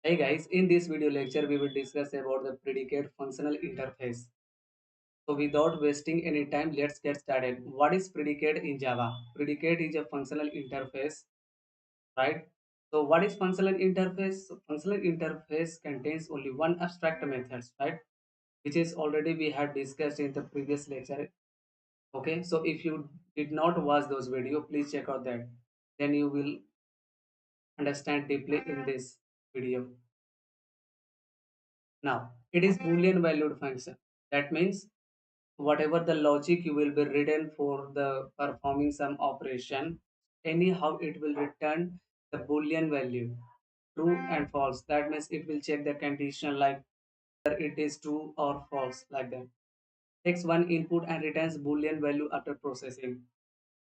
Hey guys, in this video lecture we will discuss about the predicate functional interface. So without wasting any time, let's get started. What is predicate in Java? Predicate is a functional interface, right? So what is functional interface? So functional interface contains only one abstract methods, right? Which is already we had discussed in the previous lecture. Okay, so if you did not watch those video, please check out that. Then you will understand deeply in this video. Now, it is Boolean valued function. That means whatever the logic you will be written for the performing some operation, anyhow it will return the Boolean value, true and false. That means it will check the condition like whether it is true or false like that. Takes one input and returns Boolean value after processing.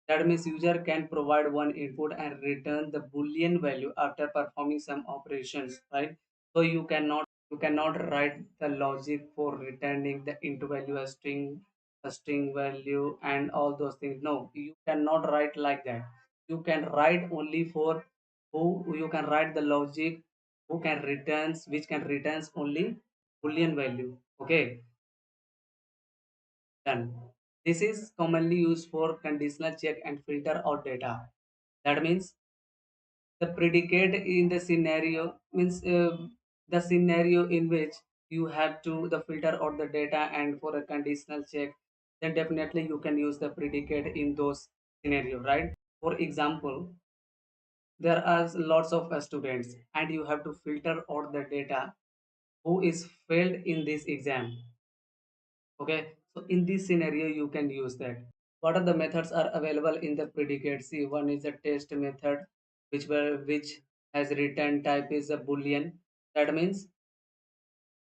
That means user can provide one input and return the Boolean value after performing some operations, right? So you cannot write the logic for returning the int value, a string value, and all those things. No, you cannot write like that. You can write only for who you can write the logic who can returns which can returns only Boolean value. Okay, done. This is commonly used for conditional check and filter out data. That means the predicate in the scenario means the scenario in which you have to the filter out the data and for a conditional check, then definitely you can use the predicate in those scenario, right? For example, there are lots of students and you have to filter out the data who is failed in this exam. Okay, so in this scenario you can use that. What are the methods are available in the predicate? See, one is a test method which has return type is a boolean. That means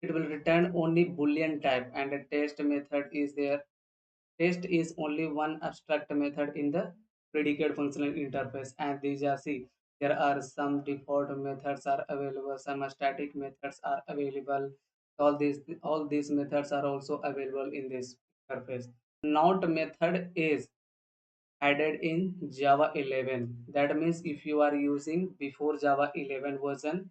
it will return only boolean type, and a test method is there. Test is only one abstract method in the predicate functional interface, and these are, see, there are some default methods are available, some static methods are available. All these methods are also available in this interface. Not method is added in Java 11. That means if you are using before Java 11 version,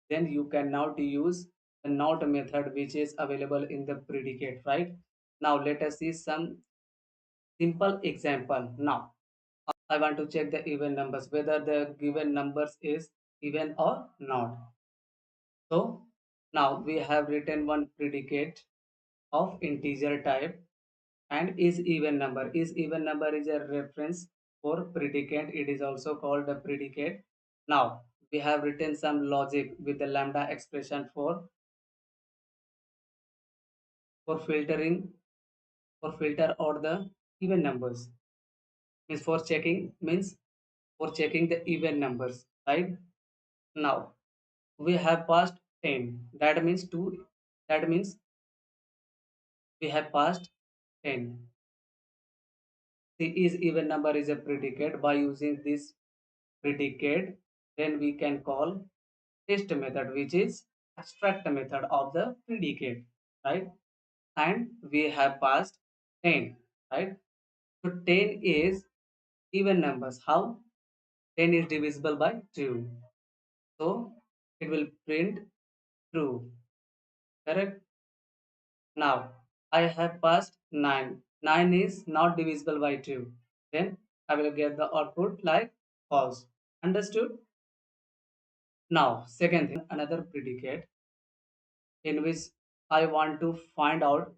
then you can now use the not method which is available in the predicate, right? Now let us see some simple example. Now I want to check the even numbers, whether the given numbers is even or not. So now we have written one predicate of integer type and is even number is a reference for predicate. It is also called the predicate. Now we have written some logic with the lambda expression for filtering for filter or the even numbers, means for checking the even numbers, right? Now we have passed 10. That means we have passed 10. The is even number is a predicate. By using this predicate, then we can call test method, which is abstract method of the predicate, right? And we have passed 10, right? So 10 is even numbers. How? 10 is divisible by 2. So it will print true, correct? Now I have passed 9. 9 is not divisible by 2. Then I will get the output like false. Understood? Now, second thing, another predicate in which I want to find out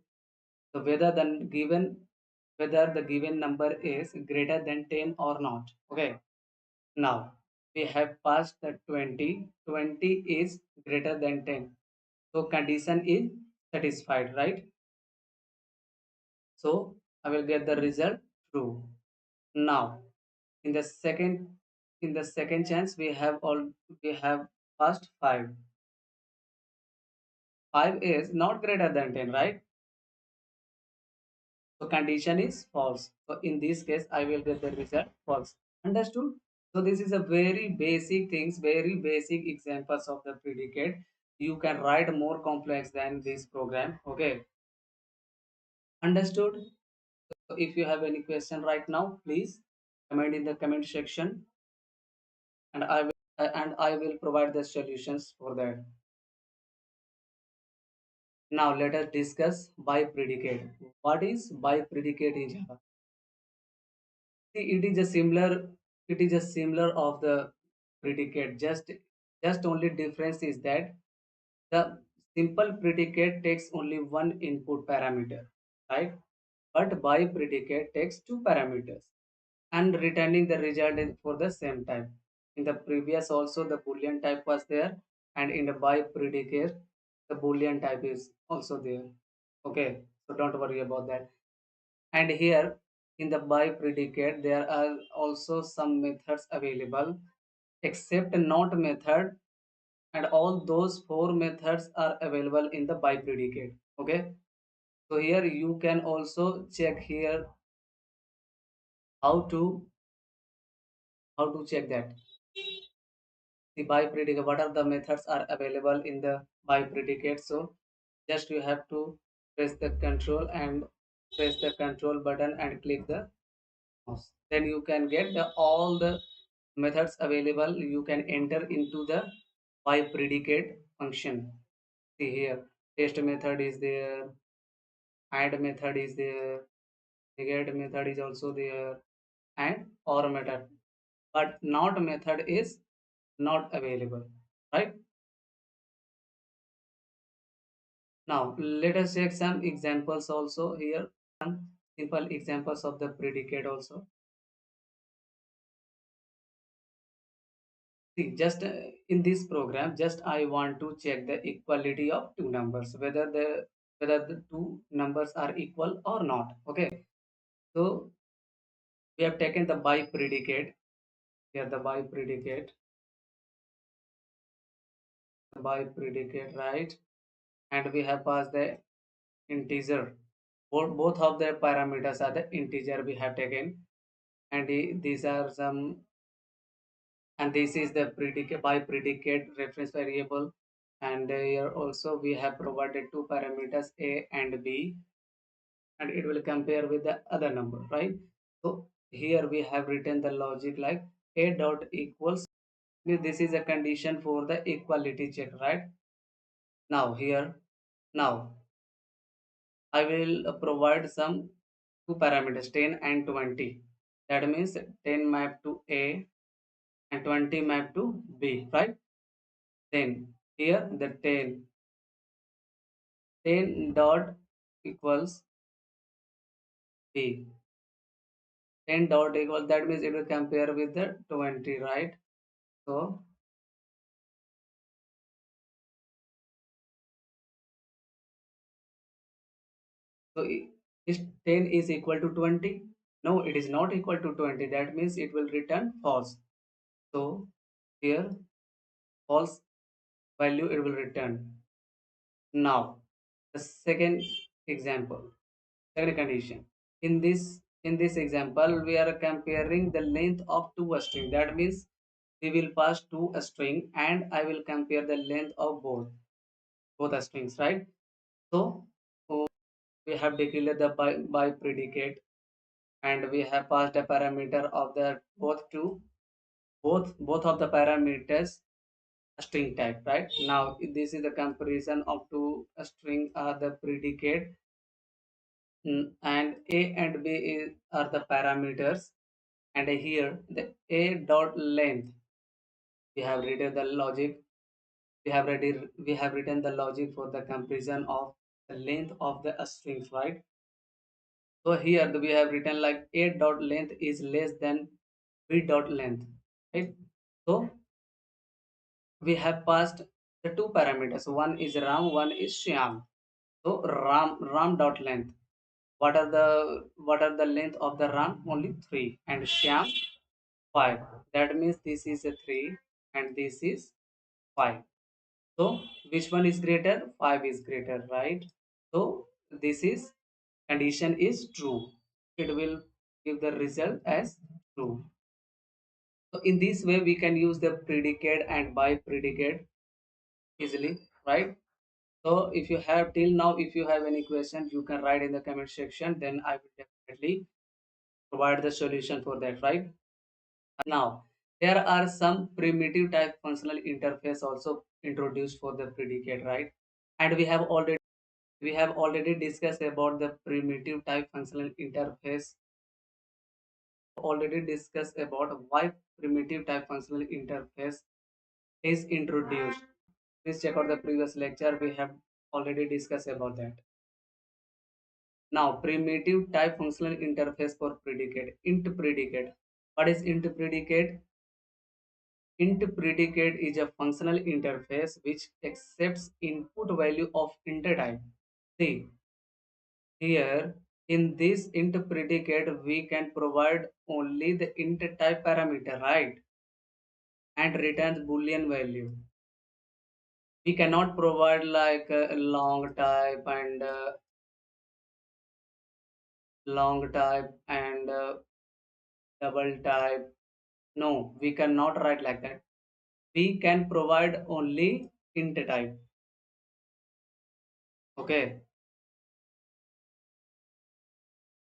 the whether the given number is greater than 10 or not. Okay. Now we have passed the 20. 20 is greater than 10. So condition is satisfied, right? So I will get the result true. Now in the second chance we have passed 5. 5 is not greater than 10, right? So condition is false. So in this case, I will get the result false. Understood? So this is a very basic things, very basic examples of the predicate. You can write more complex than this program. Okay. Understood? So if you have any question right now, please comment in the comment section and I will and I will provide the solutions for that. Now let us discuss by predicate. What is by predicate in Java? See, it is a similar of the predicate. Just only difference is that the simple predicate takes only one input parameter, right? But by predicate takes two parameters and returning the result for the same type. In the previous also the boolean type was there, and in the by predicate the boolean type is also there. Okay, so don't worry about that. And here in the by predicate there are also some methods available except not method, and all those four methods are available in the by predicate. Okay, so here you can also check here how to check that. The by predicate, what are the methods are available in the by predicate. So just you have to press the control button and click the mouse, then you can get all the methods available. You can enter into the by predicate function. See here, test method is there, add method is there, negate method is also there, and or method, but not method is not available, right? Now let us check some examples also here, some simple examples of the predicate also. See, just in this program, just I want to check the equality of two numbers, whether the two numbers are equal or not. Okay, so we have taken the by predicate here, the by predicate, right? And we have passed the integer. Both of the parameters are the integer we have taken, and these are some, and this is the predicate by predicate reference variable. And here also we have provided two parameters a and b, and it will compare with the other number, right? So here we have written the logic like a dot equals, this is a condition for the equality check, right? Now here, now I will provide some two parameters 10 and 20. That means 10 map to a and 20 map to b, right? Then here the 10 dot equals b, 10 dot equals, that means it will compare with the 20, right? So is 10 is equal to 20? No, it is not equal to 20. That means it will return false. So here false value it will return. Now the second example, second condition. In this example, we are comparing the length of two string. That means we will pass two a string, and I will compare the length of both the strings, right? So we have declared the by predicate, and we have passed a parameter of the both of the parameters a string type, right? Now this is the comparison of two a string the predicate. And a and b are the parameters, and here the a dot length, we have written the logic, we have written the logic for the comparison of the length of the strings, right? So here we have written like a dot length is less than b dot length, right? So we have passed the two parameters, one is ram, one is shyam. So ram dot length, what are the length of the ram? Only 3, and shyam 5. That means this is a 3 and this is 5. So which one is greater? 5 is greater, right? So this is condition is true. It will give the result as true. So in this way we can use the predicate and by predicate easily, right? So if you have till now, if you have any question, you can write in the comment section. Then I will definitely provide the solution for that, right? Now There are some primitive type functional interface also introduced for the predicate, right? And we have already discussed about the primitive type functional interface. Already discussed about why primitive type functional interface is introduced. Please check out the previous lecture. We have already discussed about that. Now, primitive type functional interface for predicate. Int predicate. What is int predicate? Int predicate is a functional interface which accepts input value of int type. See, here in this int predicate, we can provide only the int type parameter, right? And returns boolean value. We cannot provide like a long type and double type. No, we cannot write like that. We can provide only int type. Okay,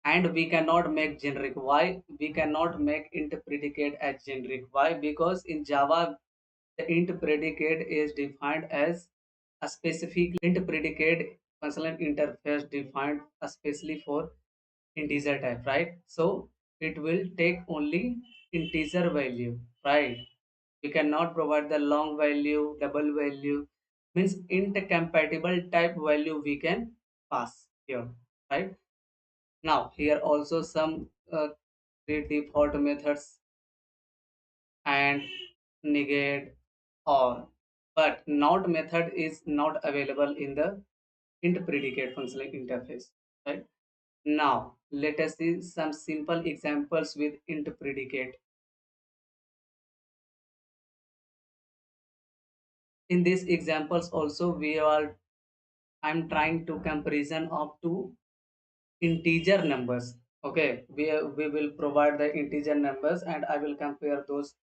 and we cannot make generic. Why we cannot make int predicate as generic? Why? Because in Java the int predicate is defined as a specific int predicate functional interface defined especially for integer type, right? So it will take only integer value, right? We cannot provide the long value, double value. Means int compatible type value we can pass here, right? Now here also some three default methods and negate or, but not method is not available in the int predicate functional interface, right? Now let us see some simple examples with int predicate. In these examples also we are, I'm trying to comparison of two integer numbers. Okay, we will provide the integer numbers and I will compare those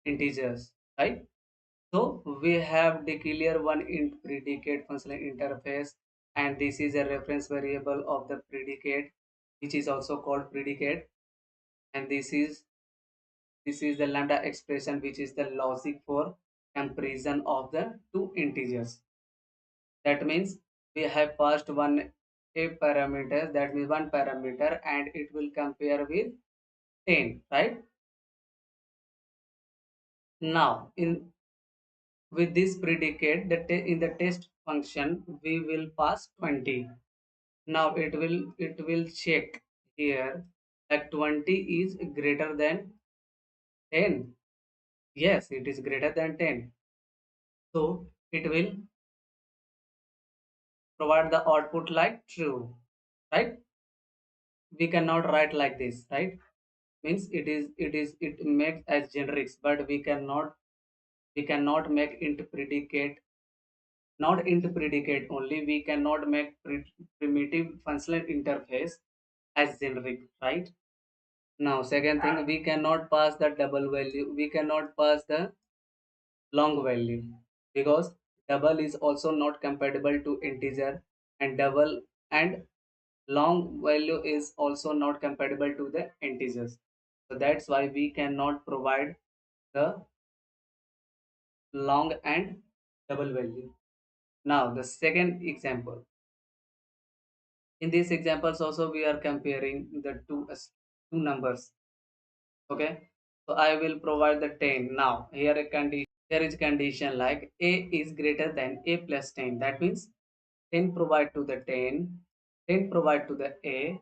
integers, right? So we have declare one int predicate functional interface, and this is a reference variable of the predicate, which is also called predicate, and this is the lambda expression, which is the logic for comparison of the two integers. That means we have passed one a parameter, that means one parameter, and it will compare with 10, right? Now in with this predicate, in the test function we will pass 20. Now it will check here that 20 is greater than 10. Yes, it is greater than 10. So it will provide the output like true, right? We cannot write like this, right? Means it makes as generics, but we cannot make int predicate, not int predicate only. We cannot make primitive functional interface as generic, right? Now, second thing, we cannot pass the double value. We cannot pass the long value because double is also not compatible to integer, and double and long value is also not compatible to the integers. So that's why we cannot provide the long and double value. Now, the second example. In these examples also we are comparing the two numbers. Okay, so I will provide the 10. Now here is condition like a is greater than a plus 10. That means 10 provide to the 10, 10 provide to the a,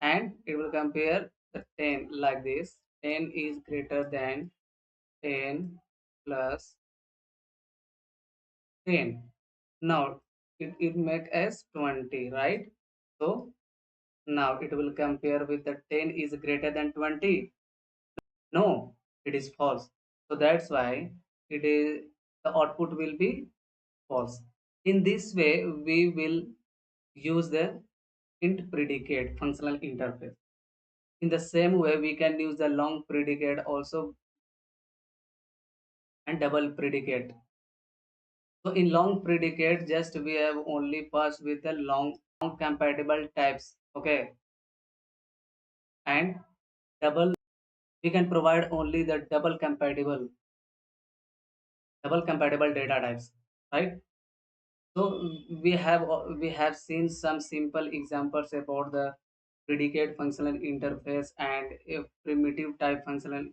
and it will compare the 10 like this. 10 is greater than 10 plus 10. Now it make as 20, right? So now it will compare with the 10 is greater than 20. No, it is false. So that's why it is the output will be false. In this way, we will use the int predicate functional interface. In the same way, we can use the long predicate also and double predicate. So in long predicate, just we have only passed with the long compatible types. Okay, and double We can provide only the double compatible data types, right? So we have seen some simple examples about the predicate functional interface and a primitive type functional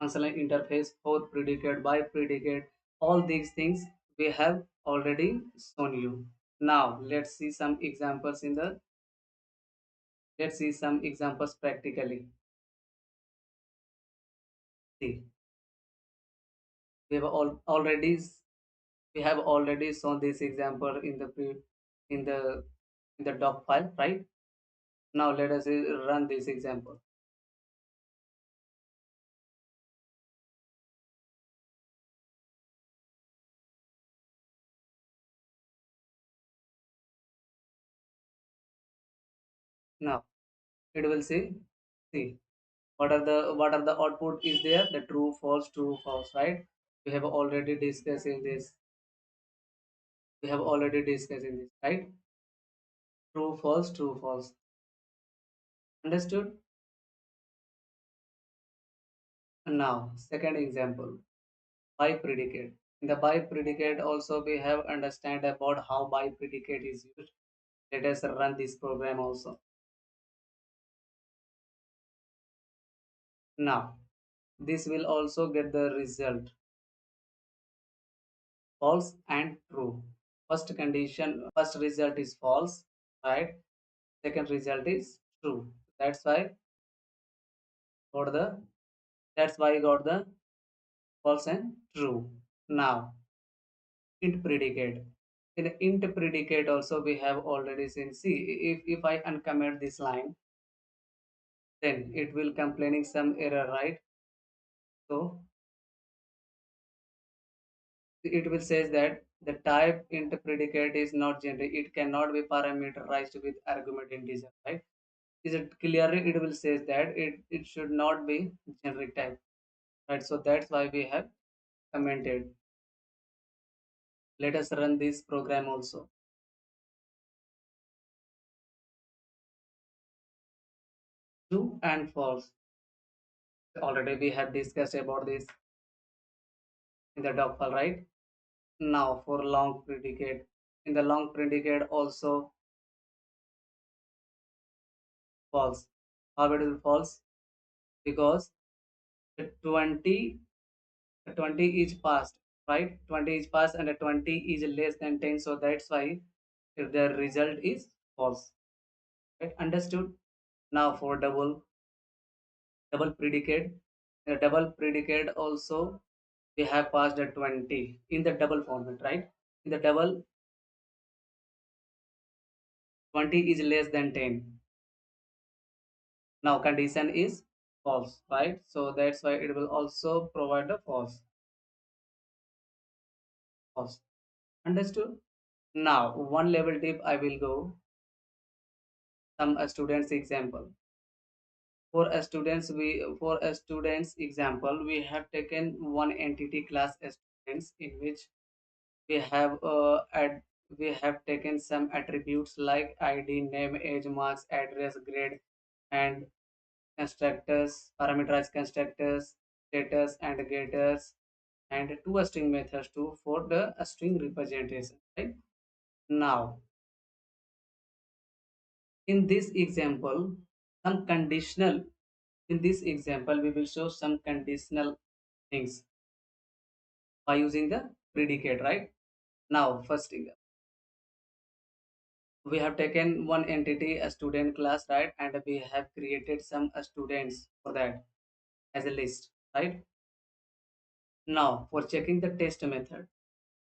interface for predicate by predicate. All these things we have already shown you. Now let's see some examples practically. See, we have already shown this example in the in the doc file, right? Now let us run this example. Now it will see what are the output is there, the true false, right? We have already discussed in this. We have already discussed in this, right? True false. Understood? Now second example, by predicate. In the by predicate also we have understand about how by predicate is used. Let us run this program also. Now this will also get the result false and true. First result is false, right? Second result is true. That's why got the that's why I got the false and true. Now int predicate. In int predicate also we have already seen. See, if I uncomment this line, then it will complaining some error, right? So it will says that the type int predicate is not generic. It cannot be parameterized with argument integer, right? Is it clearly it will says that it should not be generic type, right? So that's why we have commented. Let us run this program also. True and false. Already we have discussed about this in the doc file, right? Now for long predicate. In the long predicate also false. How it will false? Because the 20 is passed, right? 20 is passed and the 20 is less than 10. So that's why if the result is false. Right? Understood? Now for double predicate. The double predicate also we have passed the 20 in the double format, right? In the double, 20 is less than 10. Now condition is false, right? So that's why it will also provide a false. Understood? Now one level tip I will go some students example. For a students example, we have taken one entity class as students in which we have we have taken some attributes like id, name, age, marks, address, grade, and constructors, parameterized constructors, status and getters, and two string methods too for the string representation, right? Now in this example, some conditional in this example we will show some conditional things by using the predicate, right? Now first thing, we have taken one entity a student class, right? And we have created some students for that as a list, right? Now for checking the test method,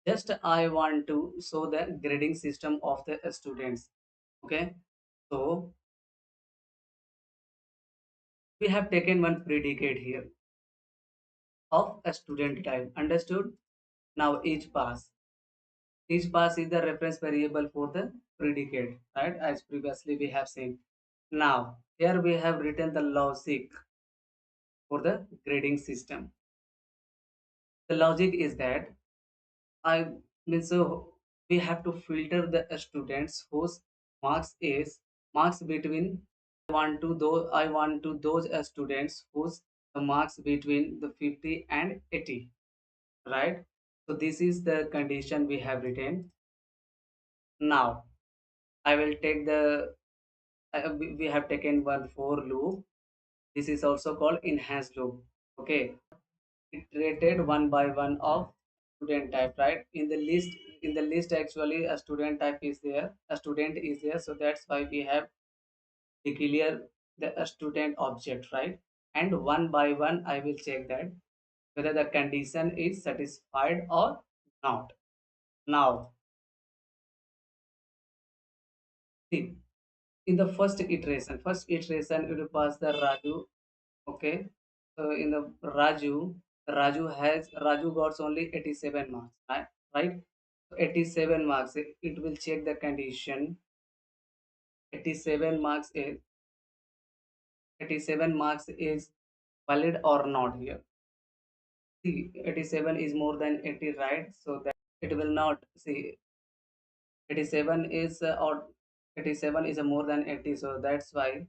just I want to show the grading system of the students. Okay, so we have taken one predicate here of a student type. Understood? Now each pass is the reference variable for the predicate, right? As previously we have seen. Now here we have written the logic for the grading system. The logic is that I mean, so we have to filter the students whose marks is marks between I want to those students whose the marks between the 50 and 80, right? So this is the condition we have written. Now I will take the we have taken one for loop. This is also called enhanced loop. Okay, iterated one by one of student type, right? In the list actually a student type is there, a student is there, so that's why we have declare the a student object, right? And one by one I will check that whether the condition is satisfied or not. Now see, in the first iteration it will pass the Raju. Okay, so in the Raju got only 87 marks, right? So 87 marks, it will check the condition. 87 marks is 87 marks is valid or not here. See, 87 is more than 80, right? So that it will not see, 87 is or 87 is a more than 80, so that's why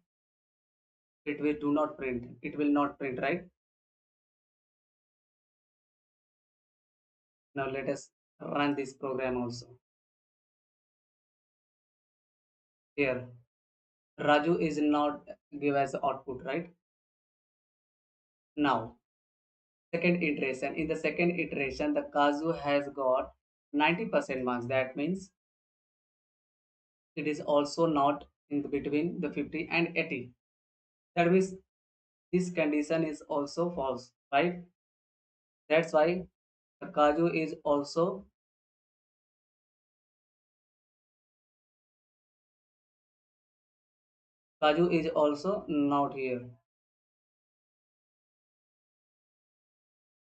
it will do not print. It will not print, right? Now let us run this program also. Here, Raju is not give as output, right? Now, second iteration. In the second iteration, the Kazu has got 90% marks. That means it is also not in the between the 50 and 80. That means this condition is also false, right? That's why the Kaju is also not here.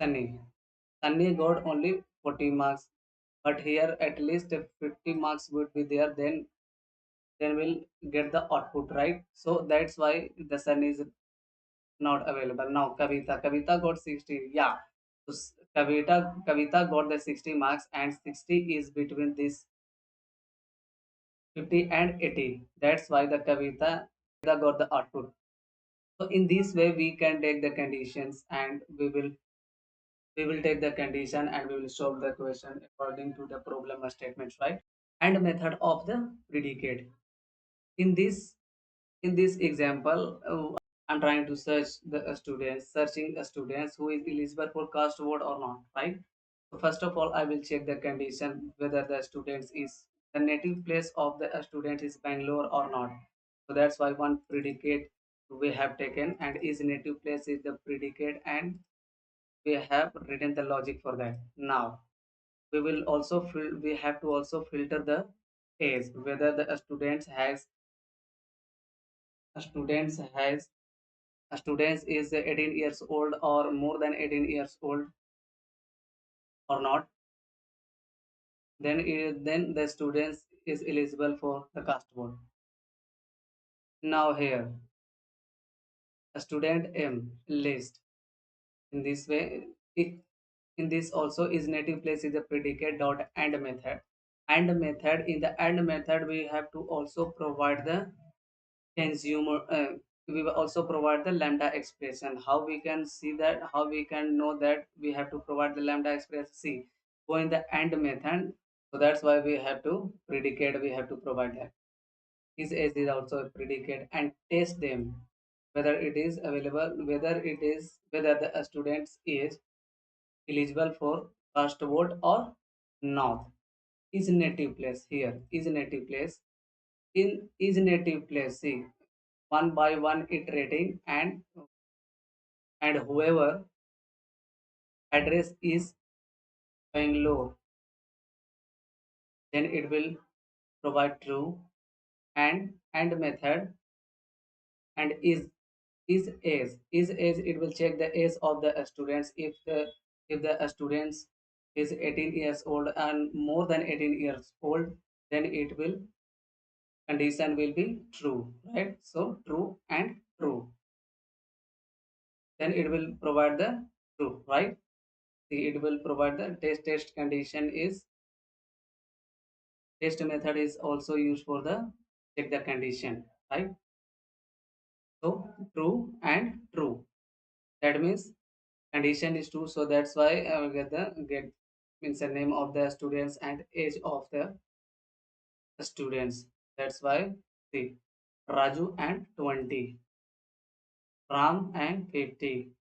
Sunny. Sunny got only 40 marks, but here at least 50 marks would be there. Then we'll get the output, right? So that's why the Sun is not available. Now Kavita got 60. Yeah. So Kavita got the 60 marks, and 60 is between this 50 and 80. That's why the Kavita got the output. So in this way we can take the conditions, and we will take the condition and we will solve the question according to the problem statements, right? And method of the predicate. In this example, I'm trying to search the searching the students who is eligible for cast vote or not, right? So first of all I will check the condition whether the students is the native place of the student is Bangalore or not. So that's why one predicate we have taken, and is native place is the predicate, and we have written the logic for that. Now we have to also filter the age, whether the students has a student is 18 years old or more than 18 years old or not. Then the students is eligible for the cast vote. Now here a student m list. In this way, i- in this also is native place is the predicate dot and method. And method, in the and method we have to also provide the consumer we will also provide the lambda expression. How we can see that, how we can know that we have to provide the lambda expression? See, go in the and method. So that's why we have to predicate, we have to provide that is as is also a predicate, and test them whether it is available, whether the students is eligible for cast vote or not. Is native place, here is native place, in is native place. See, one by one iterating, and whoever address is Bangalore, then it will provide true. And method, and is it will check the age of the students. If the students is 18 years old and more than 18 years old, then it will condition will be true, right? So true and true, then it will provide the true, right? See, it will provide the test condition is test method is also used for the check the condition, right? So true and true. That means condition is true. So that's why I will get means the name of the students and age of the students. That's why see Raju and 20, Ram and 50.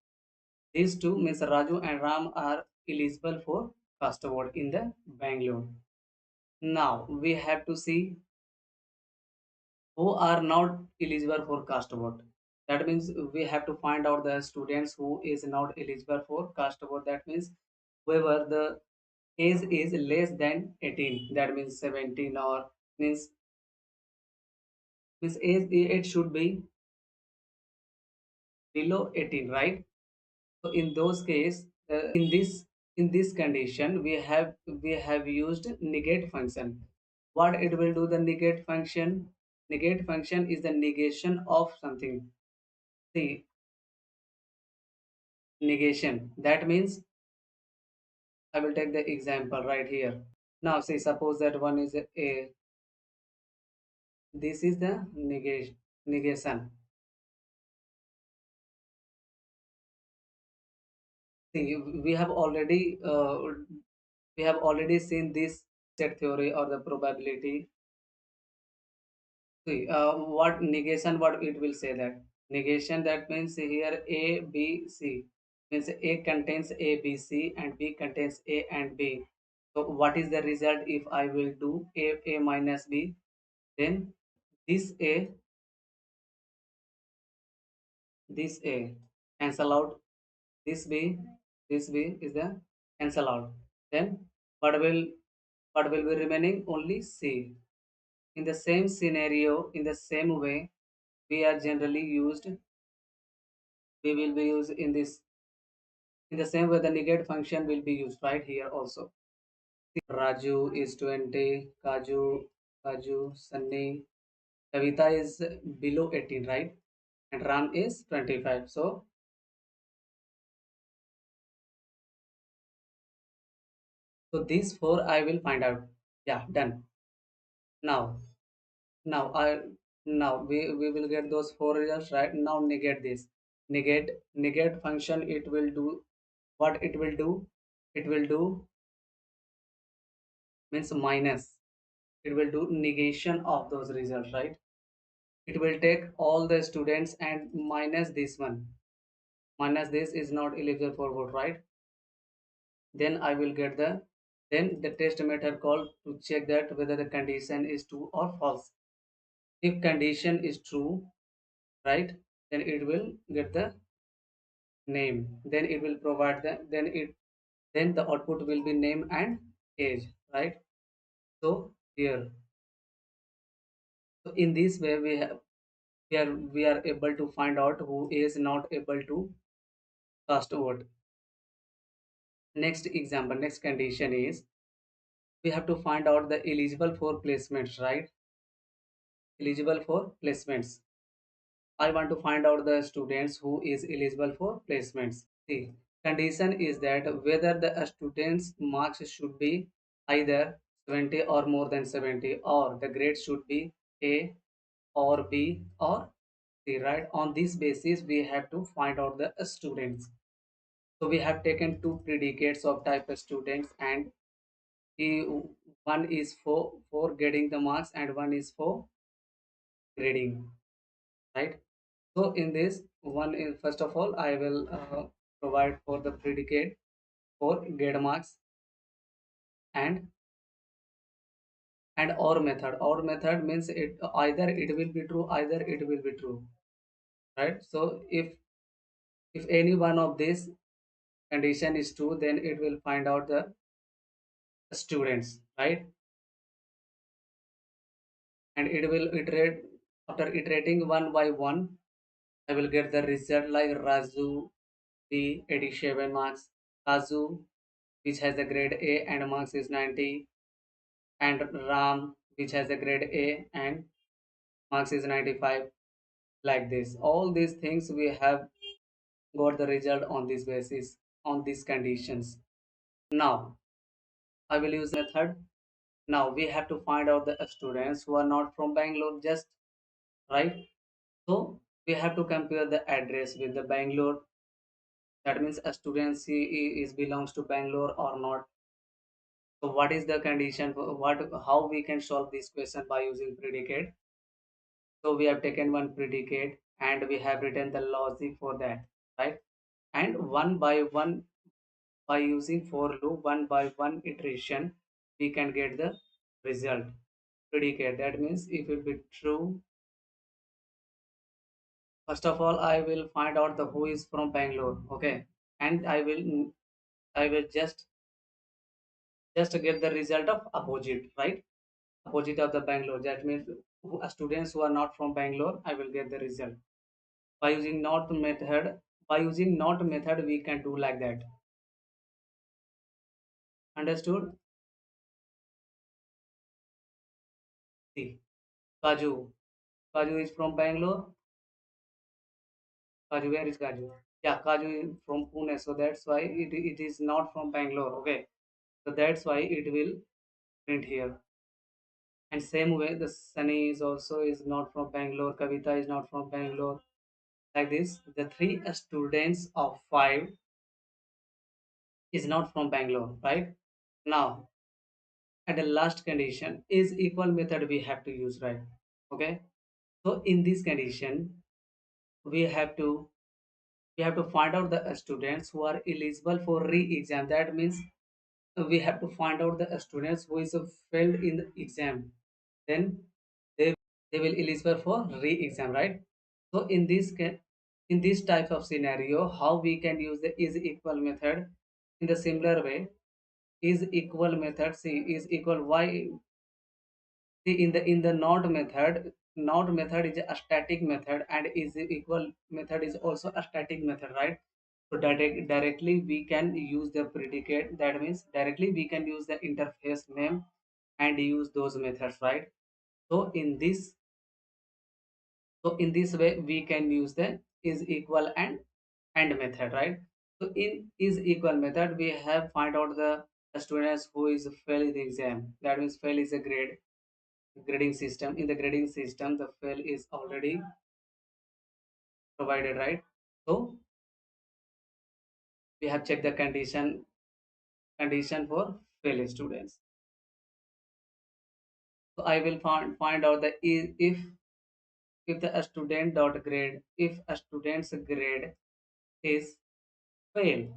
These two means Raju and Ram are eligible for caste award in the Bangalore. Now we have to see who are not eligible for caste award. That means we have to find out the students who is not eligible for caste award. That means whoever the age is less than 18. That means 17 or means age it should be below 18, right? So in those case, in this condition, we have used negate function. What it will do? The negate function. Negate function is the negation of something. See, negation. That means I will take the example right here. Now, see, suppose that one is a. This is the negation. See, we have already seen this set theory or the probability. See, what negation, what it will say that negation, that means here A, B, C means A contains A, B, C and B contains A and B. So what is the result if I will do A minus B? Then this A, this A cancel out, this B, this B is the cancel out. Then what will what will be remaining? Only C. In the same scenario, in the same way, we are generally used we will be used in the same way the negate function will be used right here also. Raju is 20, Kaju, Sunny, Kavita is below 18, right? And Ram is 25. So these four I will find out. Yeah, done. Now, now I now we will get those four results, right? Now negate this. Negate function, it will do what it will do. It will do means minus. It will do negation of those results, right? It will take all the students and minus this one. Minus this is not eligible for vote, right? Then I will get then the test method called to check that whether the condition is true or false. If condition is true, right, then it will get the name. Then it will provide then the output will be name and age, right? So here, so in this way we are able to find out who is not able to cast a vote. Next example, next condition is we have to find out the eligible for placements, right? Eligible for placements. I want to find out the students who is eligible for placements. See, condition is that whether the student's marks should be either 70 or more than 70, or the grade should be A or B or C, right? On this basis, we have to find out the students. So we have taken two predicates of type of students, and he, one is for getting the marks and one is for grading, right? So in this one is, first of all I will provide for the predicate for get marks and or method means it either it will be true, either it will be true, right? So if any one of these condition is true, then it will find out the students, right? And it will iterate. After iterating one by one, I will get the result like Raju B 87 marks, Kazu which has a grade A and marks is 90, and Ram which has a grade A and marks is 95. Like this, all these things we have got the result on this basis, on these conditions. Now I will use method. Now we have to find out the students who are not from Bangalore, just right. So We have to compare the address with the Bangalore. That means a student is belongs to Bangalore or not. So what is the condition for what, how we can solve this question by using predicate? So we have taken one predicate and we have written the logic for that, right? And one by one, by using for loop, one by one iteration, we can get the result. Predicate, that means if it be true, first of all I will find out the who is from Bangalore, okay, and I will just get the result of opposite, right? Opposite of the Bangalore. That means students who are not from Bangalore, I will get the result. By using not method, we can do like that. Understood? See, Kaju. Kaju is from Bangalore. Kaju, where is Kaju? Yeah, Kaju is from Pune. So that's why it is not from Bangalore. Okay. So that's why it will print here. And same way, the Sunny is also is not from Bangalore. Kavita is not from Bangalore. Like this, the three students of five is not from Bangalore, right? Now, at the last condition is equal method we have to use, right? Okay. So in this condition, we have to we have to find out the students who are eligible for re-exam. That means we have to find out the students who is failed in the exam. Then they they will eligible for re-exam, right? So in this type of scenario, how we can use the is equal method in the similar way. Is equal method, see, is equal, why? See, in the not method is a static method, and is equal method is also a static method, right? So directly we can use the predicate. That means directly we can use the interface name and use those methods, right? So in this way we can use the is equal and method, right? So in is equal method, we have find out the students who is fail in the exam. That means fail is a grading system. In the grading system, the fail is already provided, right? So we have checked the condition for fail students. So I will find out the if the student dot grade, if a student's grade is fail,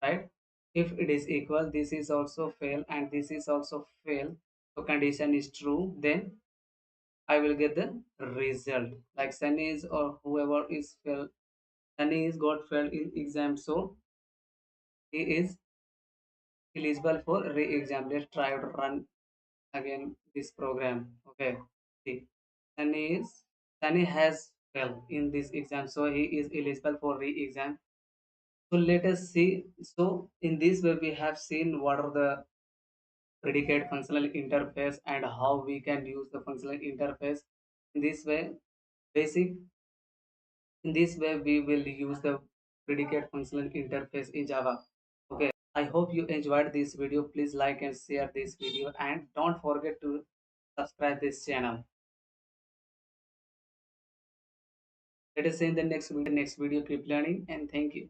right? If it is equal, this is also fail and this is also fail. So condition is true, then I will get the result. Like Sunny is or whoever is fail, Sunny is got failed in exam, so he is eligible for re-exam. Let's try to run again this program. Okay. See, Sunny is Sunny has failed in this exam, so he is eligible for re-exam. So let us see. So in this way, we have seen what are the predicate functional interface and how we can use the functional interface. In this way, basic. In this way, we will use the predicate functional interface in Java. Okay. I hope you enjoyed this video. Please like and share this video and don't forget to subscribe this channel. Let us see in the next video. Keep learning and thank you.